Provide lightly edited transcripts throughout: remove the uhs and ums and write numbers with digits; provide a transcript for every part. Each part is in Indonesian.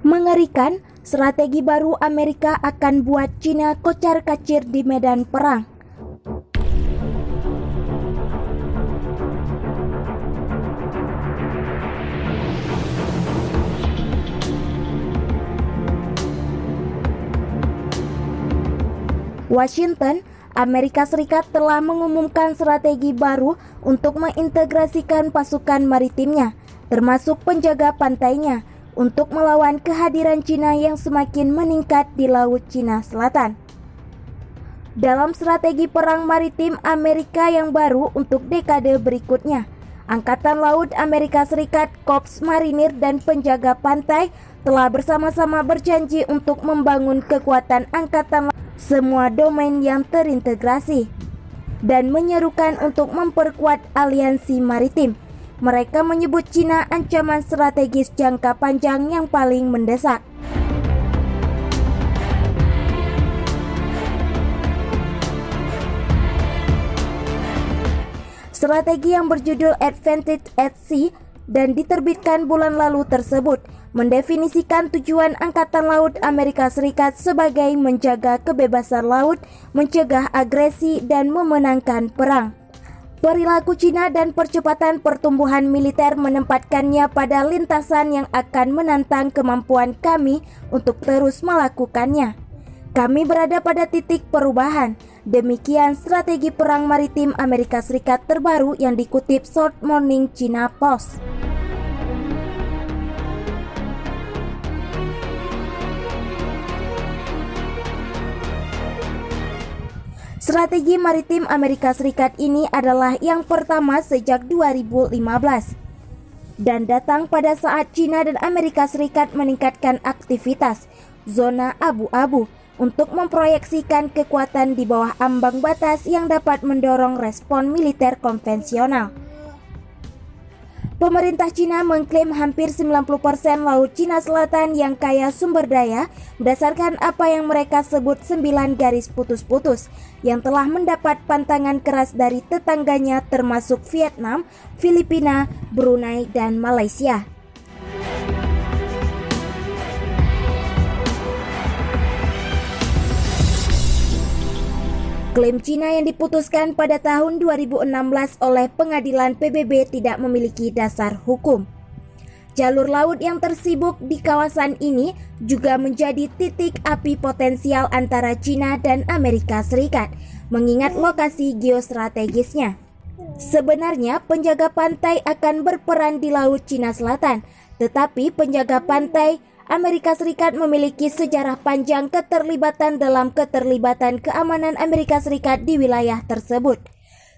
Mengerikan, strategi baru Amerika akan buat Cina kocar-kacir di medan perang. Washington, Amerika Serikat telah mengumumkan strategi baru untuk mengintegrasikan pasukan maritimnya, termasuk penjaga pantainya, untuk melawan kehadiran Cina yang semakin meningkat di Laut Cina Selatan. Dalam strategi perang maritim Amerika yang baru untuk dekade berikutnya, Angkatan Laut Amerika Serikat, Korps Marinir dan penjaga pantai telah bersama-sama berjanji untuk membangun kekuatan angkatan laut semua domain yang terintegrasi dan menyerukan untuk memperkuat aliansi maritim. Mereka menyebut Cina ancaman strategis jangka panjang yang paling mendesak. Strategi yang berjudul Advantage at Sea dan diterbitkan bulan lalu tersebut mendefinisikan tujuan Angkatan Laut Amerika Serikat sebagai menjaga kebebasan laut, mencegah agresi, dan memenangkan perang. Perilaku Cina dan percepatan pertumbuhan militer menempatkannya pada lintasan yang akan menantang kemampuan kami untuk terus melakukannya. Kami berada pada titik perubahan. Demikian strategi perang maritim Amerika Serikat terbaru yang dikutip South Morning China Post. Strategi maritim Amerika Serikat ini adalah yang pertama sejak 2015 dan datang pada saat Cina dan Amerika Serikat meningkatkan aktivitas zona abu-abu untuk memproyeksikan kekuatan di bawah ambang batas yang dapat mendorong respon militer konvensional. Pemerintah Cina mengklaim hampir 90% Laut Cina Selatan yang kaya sumber daya berdasarkan apa yang mereka sebut 9 garis putus-putus yang telah mendapat pantangan keras dari tetangganya termasuk Vietnam, Filipina, Brunei, dan Malaysia. Klaim Cina yang diputuskan pada tahun 2016 oleh pengadilan PBB tidak memiliki dasar hukum. Jalur laut yang tersibuk di kawasan ini juga menjadi titik api potensial antara Cina dan Amerika Serikat, mengingat lokasi geostrategisnya. Sebenarnya penjaga pantai akan berperan di Laut Cina Selatan, tetapi penjaga pantai Amerika Serikat memiliki sejarah panjang keterlibatan dalam keterlibatan keamanan Amerika Serikat di wilayah tersebut,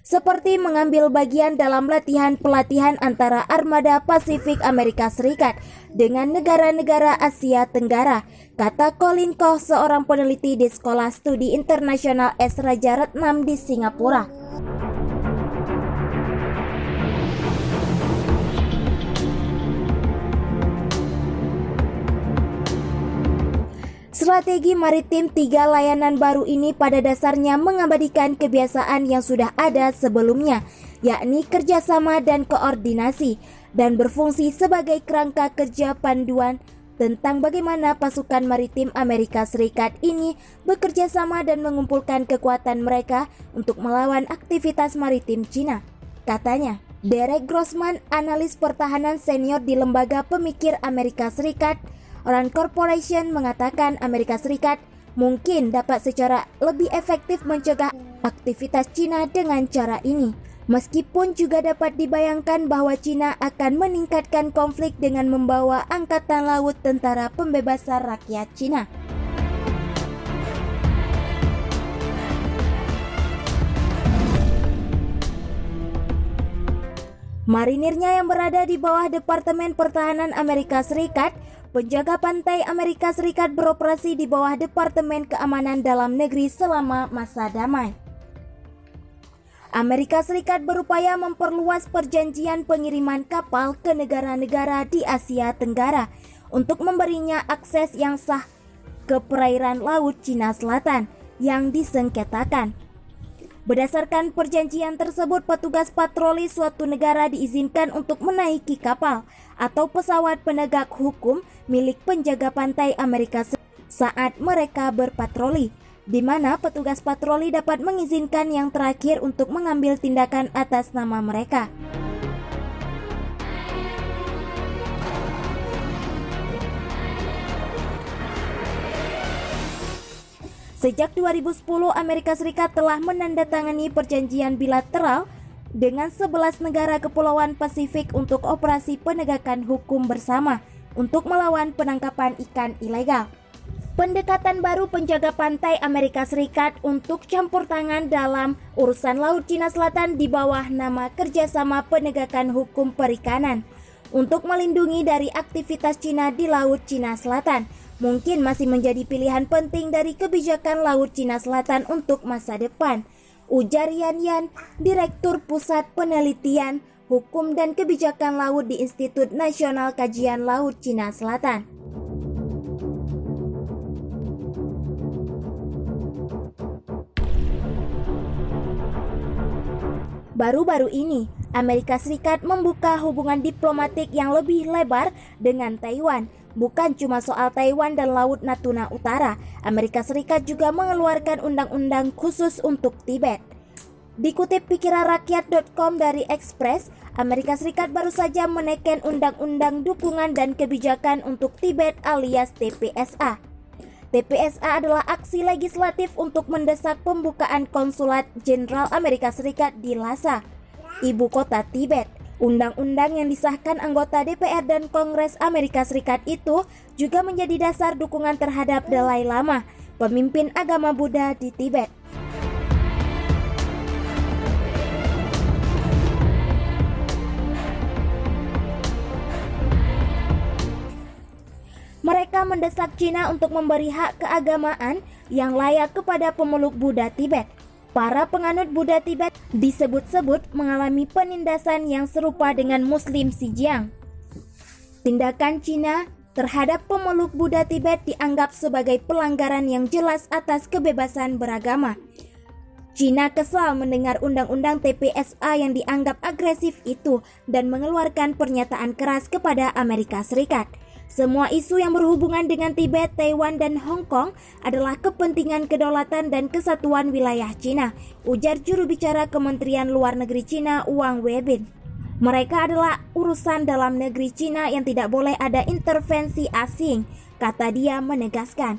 seperti mengambil bagian dalam latihan-pelatihan antara Armada Pasifik Amerika Serikat dengan negara-negara Asia Tenggara, kata Colin Koh, seorang peneliti di Sekolah Studi Internasional S. Rajaratnam di Singapura. Strategi maritim 3 layanan baru ini pada dasarnya mengabadikan kebiasaan yang sudah ada sebelumnya, yakni kerjasama dan koordinasi, dan berfungsi sebagai kerangka kerja panduan tentang bagaimana pasukan maritim Amerika Serikat ini bekerja sama dan mengumpulkan kekuatan mereka untuk melawan aktivitas maritim Cina, katanya. Derek Grossman, analis pertahanan senior di Lembaga Pemikir Amerika Serikat, Rand Corporation, mengatakan Amerika Serikat mungkin dapat secara lebih efektif mencegah aktivitas Cina dengan cara ini. Meskipun juga dapat dibayangkan bahwa Cina akan meningkatkan konflik dengan membawa Angkatan Laut Tentara Pembebasan Rakyat Cina. Marinirnya yang berada di bawah Departemen Pertahanan Amerika Serikat, penjaga pantai Amerika Serikat beroperasi di bawah Departemen Keamanan Dalam Negeri selama masa damai. Amerika Serikat berupaya memperluas perjanjian pengiriman kapal ke negara-negara di Asia Tenggara untuk memberinya akses yang sah ke perairan Laut Cina Selatan yang disengketakan. Berdasarkan perjanjian tersebut, petugas patroli suatu negara diizinkan untuk menaiki kapal atau pesawat penegak hukum milik penjaga pantai Amerika Serikat saat mereka berpatroli, di mana petugas patroli dapat mengizinkan yang terakhir untuk mengambil tindakan atas nama mereka. Sejak 2010, Amerika Serikat telah menandatangani perjanjian bilateral dengan 11 negara kepulauan Pasifik untuk operasi penegakan hukum bersama untuk melawan penangkapan ikan ilegal. Pendekatan baru penjaga pantai Amerika Serikat untuk campur tangan dalam urusan Laut Cina Selatan di bawah nama Kerjasama Penegakan Hukum Perikanan untuk melindungi dari aktivitas Cina di Laut Cina Selatan mungkin masih menjadi pilihan penting dari kebijakan Laut Cina Selatan untuk masa depan, ujar Yan Yan, Direktur Pusat Penelitian Hukum dan Kebijakan Laut di Institut Nasional Kajian Laut Cina Selatan. Baru-baru ini, Amerika Serikat membuka hubungan diplomatik yang lebih lebar dengan Taiwan. Bukan cuma soal Taiwan dan Laut Natuna Utara, Amerika Serikat juga mengeluarkan undang-undang khusus untuk Tibet. Dikutip pikiranrakyat.com dari Express, Amerika Serikat baru saja menaikkan Undang-Undang Dukungan dan Kebijakan untuk Tibet alias TPSA. TPSA adalah aksi legislatif untuk mendesak pembukaan konsulat jenderal Amerika Serikat di Lhasa, ibu kota Tibet. Undang-undang yang disahkan anggota DPR dan Kongres Amerika Serikat itu juga menjadi dasar dukungan terhadap Dalai Lama, pemimpin agama Buddha di Tibet. Mereka mendesak Cina untuk memberi hak keagamaan yang layak kepada pemeluk Buddha Tibet. Para penganut Buddha Tibet disebut-sebut mengalami penindasan yang serupa dengan Muslim Xinjiang. Tindakan Cina terhadap pemeluk Buddha Tibet dianggap sebagai pelanggaran yang jelas atas kebebasan beragama. Cina kesal mendengar undang-undang TPSA yang dianggap agresif itu dan mengeluarkan pernyataan keras kepada Amerika Serikat. Semua isu yang berhubungan dengan Tibet, Taiwan, dan Hong Kong adalah kepentingan kedaulatan dan kesatuan wilayah Cina, ujar juru bicara Kementerian Luar Negeri Cina Wang Weibin. Mereka adalah urusan dalam negeri Cina yang tidak boleh ada intervensi asing, kata dia menegaskan.